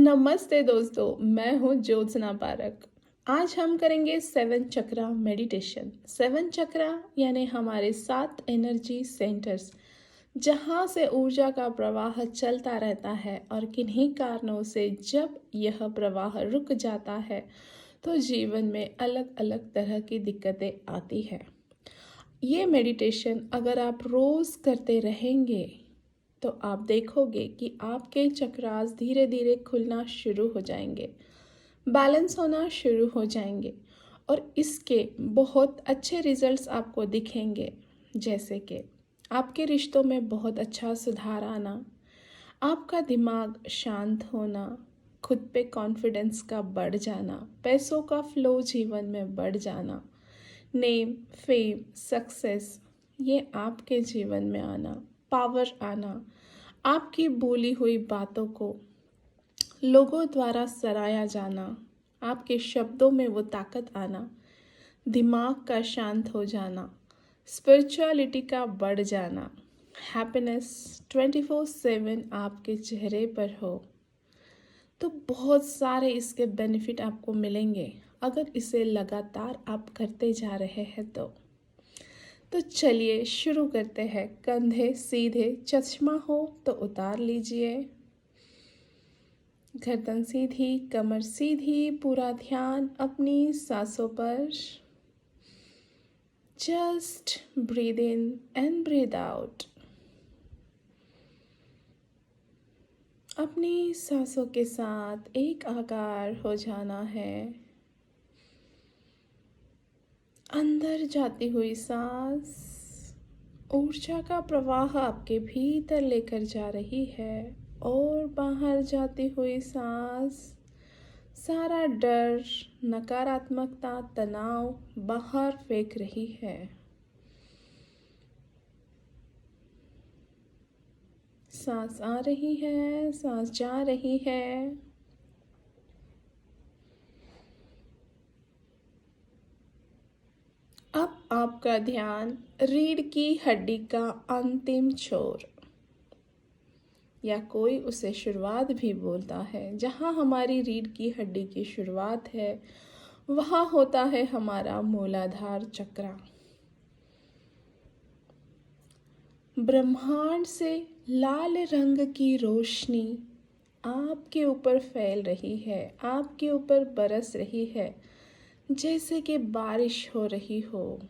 नमस्ते दोस्तों, मैं हूँ ज्योत्सना पारक। आज हम करेंगे सेवन चक्रा मेडिटेशन। सेवन चक्रा यानी हमारे 7 एनर्जी सेंटर्स, जहाँ से ऊर्जा का प्रवाह चलता रहता है और किन्हीं कारणों से जब यह प्रवाह रुक जाता है तो जीवन में अलग अलग तरह की दिक्कतें आती हैं। ये मेडिटेशन अगर आप रोज़ करते रहेंगे तो आप देखोगे कि आपके चक्रास धीरे धीरे खुलना शुरू हो जाएंगे, बैलेंस होना शुरू हो जाएंगे और इसके बहुत अच्छे रिजल्ट्स आपको दिखेंगे। जैसे कि आपके रिश्तों में बहुत अच्छा सुधार आना, आपका दिमाग शांत होना, खुद पे कॉन्फिडेंस का बढ़ जाना, पैसों का फ्लो जीवन में बढ़ जाना, नेम, फेम, सक्सेस ये आपके जीवन में आना, पावर आना, आपकी बोली हुई बातों को लोगों द्वारा सराहा जाना, आपके शब्दों में वो ताकत आना, दिमाग का शांत हो जाना, स्पिरिचुअलिटी का बढ़ जाना, हैप्पीनेस 24/7 आपके चेहरे पर हो, तो बहुत सारे इसके बेनिफिट आपको मिलेंगे अगर इसे लगातार आप करते जा रहे हैं तो चलिए शुरू करते हैं। कंधे सीधे, चश्मा हो तो उतार लीजिए, गर्दन सीधी, कमर सीधी, पूरा ध्यान अपनी सांसों पर। Just breathe in and breathe out. अपनी सांसों के साथ एक आकार हो जाना है। अंदर जाती हुई सांस ऊर्जा का प्रवाह आपके भीतर लेकर जा रही है और बाहर जाती हुई सांस सारा डर, नकारात्मकता, तनाव बाहर फेंक रही है। सांस आ रही है, सांस जा रही है। अब आपका ध्यान रीढ़ की हड्डी का अंतिम छोर, या कोई उसे शुरुआत भी बोलता है, जहाँ हमारी रीढ़ की हड्डी की शुरुआत है वहाँ होता है हमारा मूलाधार चक्र। ब्रह्मांड से लाल रंग की रोशनी आपके ऊपर फैल रही है, आपके ऊपर बरस रही है, जैसे कि बारिश हो रही हो।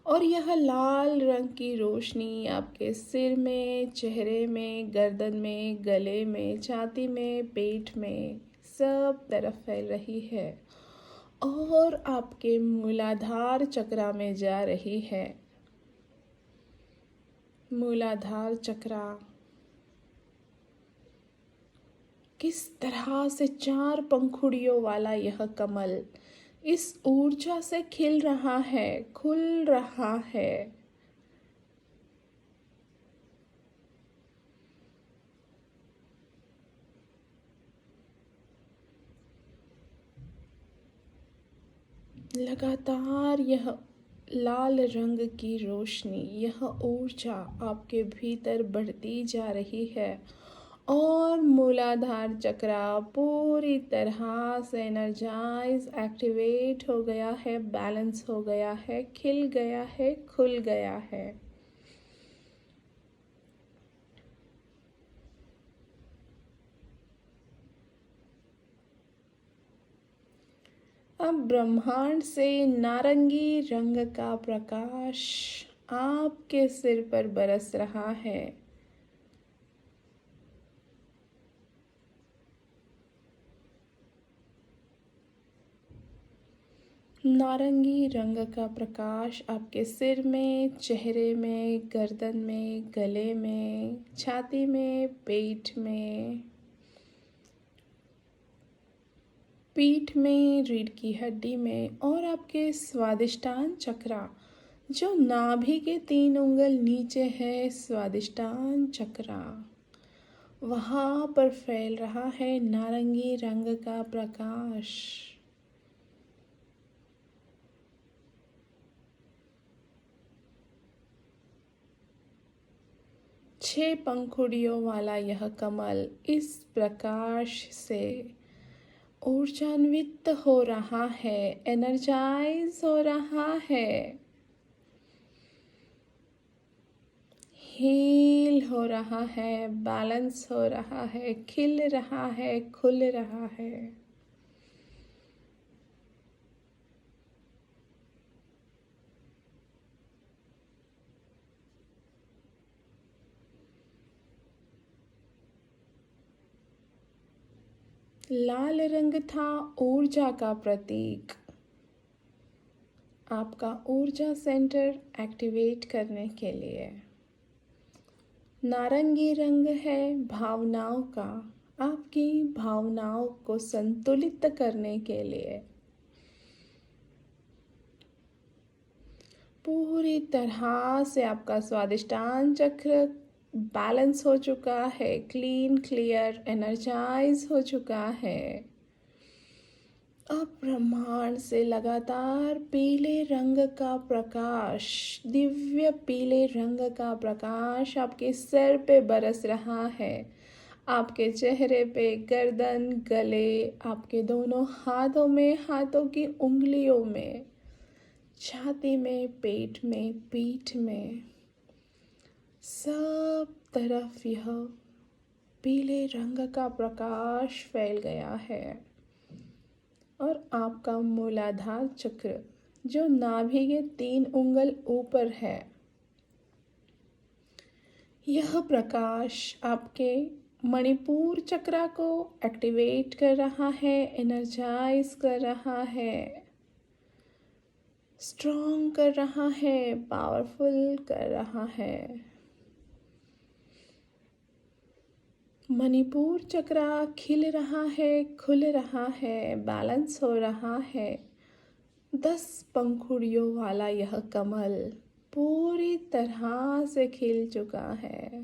और यह लाल रंग की रोशनी आपके सिर में, चेहरे में, गर्दन में, गले में, छाती में, पेट में सब तरफ फैल रही है और आपके मूलाधार चक्र में जा रही है। मूलाधार चक्र किस तरह से 4 पंखुड़ियों वाला यह कमल इस ऊर्जा से खिल रहा है, खुल रहा है। लगातार यह लाल रंग की रोशनी, यह ऊर्जा आपके भीतर बढ़ती जा रही है और मूलाधार चक्र पूरी तरह से एनर्जाइज, एक्टिवेट हो गया है, बैलेंस हो गया है, खिल गया है, खुल गया है। अब ब्रह्मांड से नारंगी रंग का प्रकाश आपके सिर पर बरस रहा है। नारंगी रंग का प्रकाश आपके सिर में, चेहरे में, गर्दन में, गले में, छाती में, पेट में, पीठ में, रीढ़ की हड्डी में और आपके स्वादिष्टान चक्र जो नाभि के 3 उंगल नीचे है, स्वादिष्टान चक्र वहाँ पर फैल रहा है नारंगी रंग का प्रकाश। 6 पंखुड़ियों वाला यह कमल इस प्रकाश से ऊर्जान्वित हो रहा है, एनर्जाइज हो रहा है, हील हो रहा है, बैलेंस हो रहा है, खिल रहा है, खुल रहा है। लाल रंग था ऊर्जा का प्रतीक, आपका ऊर्जा सेंटर एक्टिवेट करने के लिए। नारंगी रंग है भावनाओं का, आपकी भावनाओं को संतुलित करने के लिए। पूरी तरह से आपका स्वादिष्टान चक्र बैलेंस हो चुका है, क्लीन, क्लियर, एनर्जाइज हो चुका है। अब ब्रह्मांड से लगातार पीले रंग का प्रकाश, दिव्य पीले रंग का प्रकाश आपके सर पे बरस रहा है, आपके चेहरे पे, गर्दन, गले, आपके दोनों हाथों में, हाथों की उंगलियों में, छाती में, पेट में, पीठ में, सब तरफ यह पीले रंग का प्रकाश फैल गया है। और आपका मूलाधार चक्र जो नाभि के 3 उंगल ऊपर है, यह प्रकाश आपके मणिपुर चक्र को एक्टिवेट कर रहा है, एनर्जाइज कर रहा है, स्ट्रॉन्ग कर रहा है, पावरफुल कर रहा है। मणिपुर चक्र खिल रहा है, खुल रहा है, बैलेंस हो रहा है। 10 पंखुड़ियों वाला यह कमल पूरी तरह से खिल चुका है।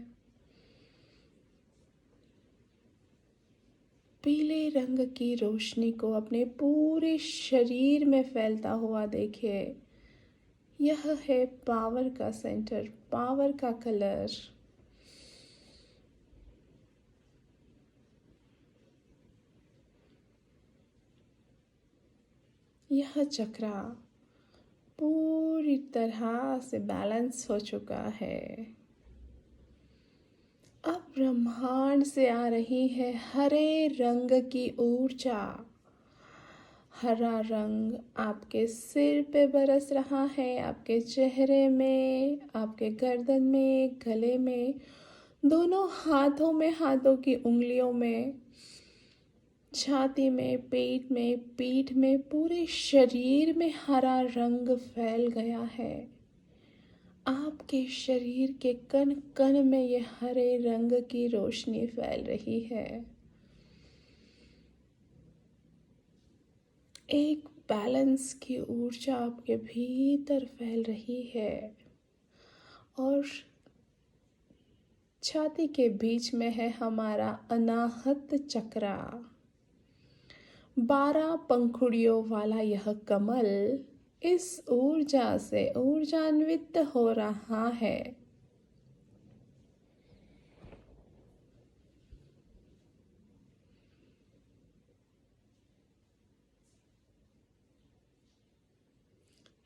पीले रंग की रोशनी को अपने पूरे शरीर में फैलता हुआ देखिए। यह है पावर का सेंटर, पावर का कलर। यह चक्र पूरी तरह से बैलेंस हो चुका है। अब ब्रह्मांड से आ रही है हरे रंग की ऊर्जा। हरा रंग आपके सिर पे बरस रहा है, आपके चेहरे में, आपके गर्दन में, गले में, दोनों हाथों में, हाथों की उंगलियों में, छाती में, पेट में, पीठ में, पूरे शरीर में हरा रंग फैल गया है। आपके शरीर के कण कण में ये हरे रंग की रोशनी फैल रही है। एक बैलेंस की ऊर्जा आपके भीतर फैल रही है और छाती के बीच में है हमारा अनाहत चक्र। 12 पंखुड़ियों वाला यह कमल इस ऊर्जा से ऊर्जान्वित हो रहा है।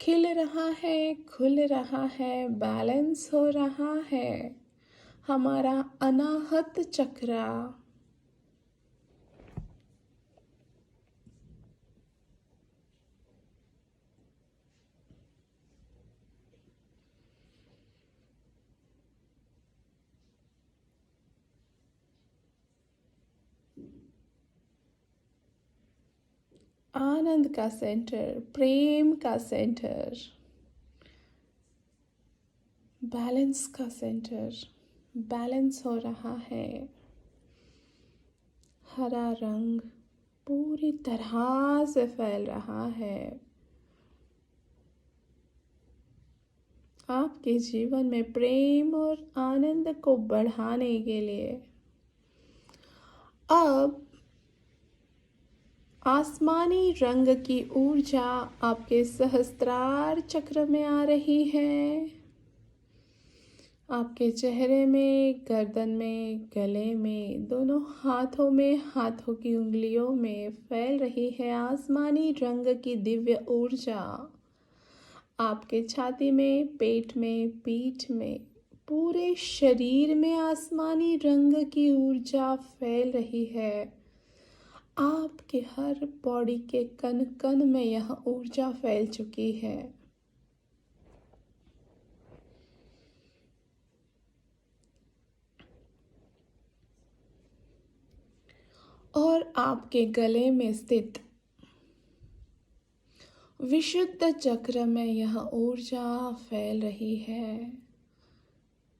खिल रहा है, खुल रहा है, बैलेंस हो रहा है हमारा अनाहत चक्र। आनंद का सेंटर, प्रेम का सेंटर, बैलेंस का सेंटर, बैलेंस हो रहा है। हरा रंग पूरी तरह से फैल रहा है। आपके जीवन में प्रेम और आनंद को बढ़ाने के लिए अब आसमानी रंग की ऊर्जा आपके सहस्त्रार चक्र में आ रही है। आपके चेहरे में, गर्दन में, गले में, दोनों हाथों की उंगलियों में फैल रही है आसमानी रंग की दिव्य ऊर्जा। आपके छाती में, पेट में, पीठ में, पूरे शरीर में आसमानी रंग की ऊर्जा फैल रही है। आपके हर बॉडी के कण कण में यह ऊर्जा फैल चुकी है। और आपके गले में स्थित विशुद्ध चक्र में यह ऊर्जा फैल रही है।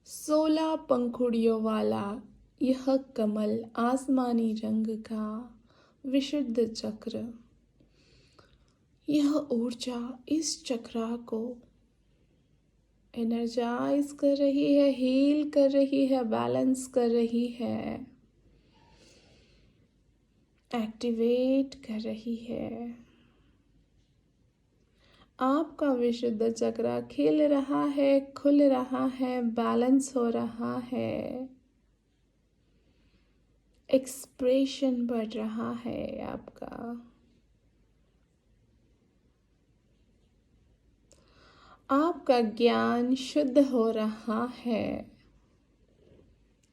16 पंखुड़ियों वाला यह कमल आसमानी रंग का विशुद्ध चक्र, यह ऊर्जा इस चक्र को एनर्जाइज कर रही है, हील कर रही है, बैलेंस कर रही है, एक्टिवेट कर रही है। आपका विशुद्ध चक्र खिल रहा है, खुल रहा है, बैलेंस हो रहा है, एक्सप्रेशन बढ़ रहा है आपका। आपका ज्ञान शुद्ध हो रहा है।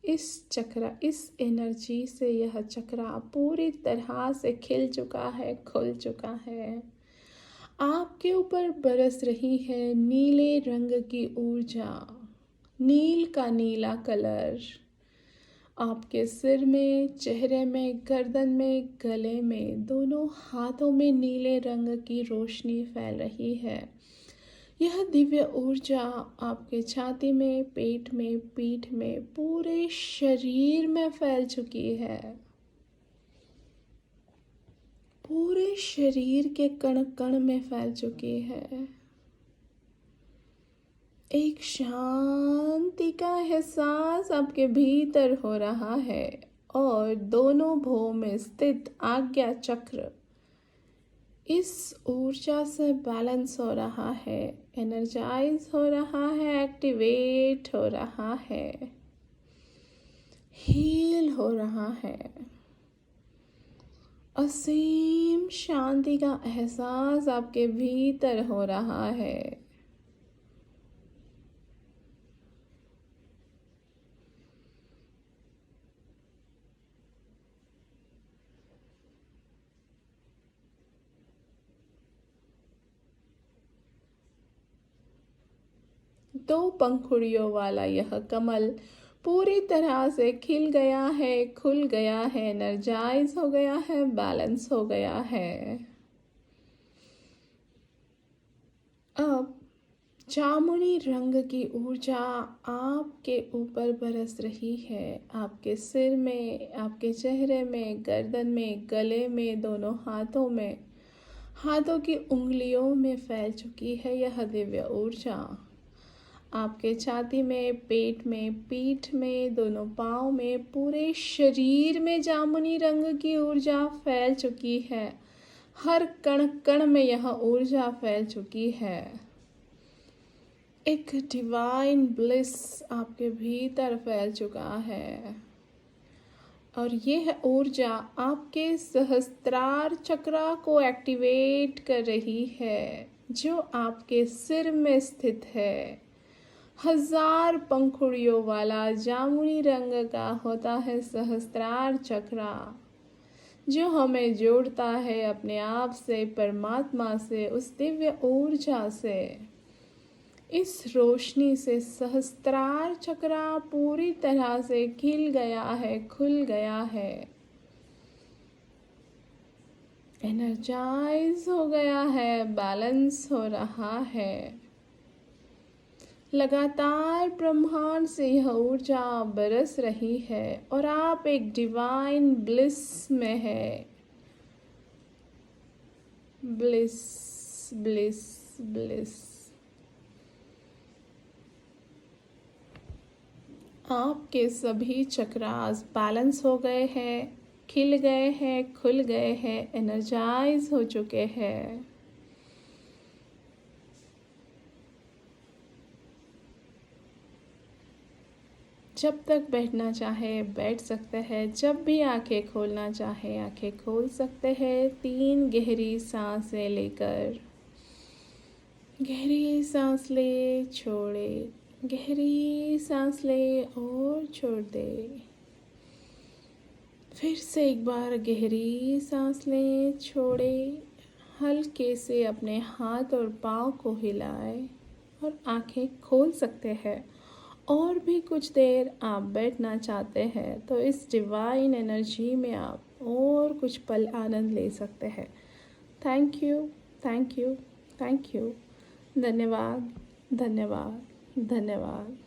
इस एनर्जी से यह चक्र पूरी तरह से खिल चुका है, खुल चुका है। आपके ऊपर बरस रही है नीले रंग की ऊर्जा, नील का नीला कलर। आपके सिर में, चेहरे में, गर्दन में, गले में, दोनों हाथों में नीले रंग की रोशनी फैल रही है। यह दिव्य ऊर्जा आपके छाती में, पेट में, पीठ में, पूरे शरीर में फैल चुकी है। पूरे शरीर के कण कण में फैल चुकी है। एक शांति का एहसास आपके भीतर हो रहा है और दोनों भुवों में स्थित आज्ञा चक्र इस ऊर्जा से बैलेंस हो रहा है, एनर्जाइज हो रहा है, एक्टिवेट हो रहा है, हील हो रहा है। असीम शांति का एहसास आपके भीतर हो रहा है। दो पंखुड़ियों वाला यह कमल पूरी तरह से खिल गया है, खुल गया है, एनर्जाइज हो गया है, बैलेंस हो गया है। अब जामुनी रंग की ऊर्जा आपके ऊपर बरस रही है। आपके सिर में, आपके चेहरे में, गर्दन में, गले में, दोनों हाथों में, हाथों की उंगलियों में फैल चुकी है यह दिव्य ऊर्जा। आपके छाती में, पेट में, पीठ में, दोनों पाँव में, पूरे शरीर में जामुनी रंग की ऊर्जा फैल चुकी है। हर कण कण में यह ऊर्जा फैल चुकी है। एक डिवाइन ब्लिस आपके भीतर फैल चुका है और यह ऊर्जा आपके सहस्त्रार चक्र को एक्टिवेट कर रही है, जो आपके सिर में स्थित है। 1000 पंखुड़ियों वाला जामुनी रंग का होता है सहस्त्रार चक्र, जो हमें जोड़ता है अपने आप से, परमात्मा से, उस दिव्य ऊर्जा से। इस रोशनी से सहस्त्रार चक्र पूरी तरह से खिल गया है, खुल गया है, एनर्जाइज हो गया है, बैलेंस हो रहा है। लगातार ब्रह्मांड से यह ऊर्जा बरस रही है और आप एक डिवाइन ब्लिस में है। Bliss, bliss, bliss. आपके सभी चक्रास बैलेंस हो गए हैं, खिल गए हैं, खुल गए हैं, एनर्जाइज हो चुके हैं। जब तक बैठना चाहे बैठ सकते हैं, जब भी आंखें खोलना चाहे आंखें खोल सकते हैं। 3 गहरी सांसें लेकर, गहरी सांस ले, छोड़े, गहरी सांस ले और छोड़ दे। फिर से एक बार गहरी सांस ले, छोड़े, हल्के से अपने हाथ और पाँव को हिलाए और आंखें खोल सकते हैं। और भी कुछ देर आप बैठना चाहते हैं तो इस डिवाइन एनर्जी में आप और कुछ पल आनंद ले सकते हैं। Thank you, thank you, thank you. धन्यवाद, धन्यवाद, धन्यवाद।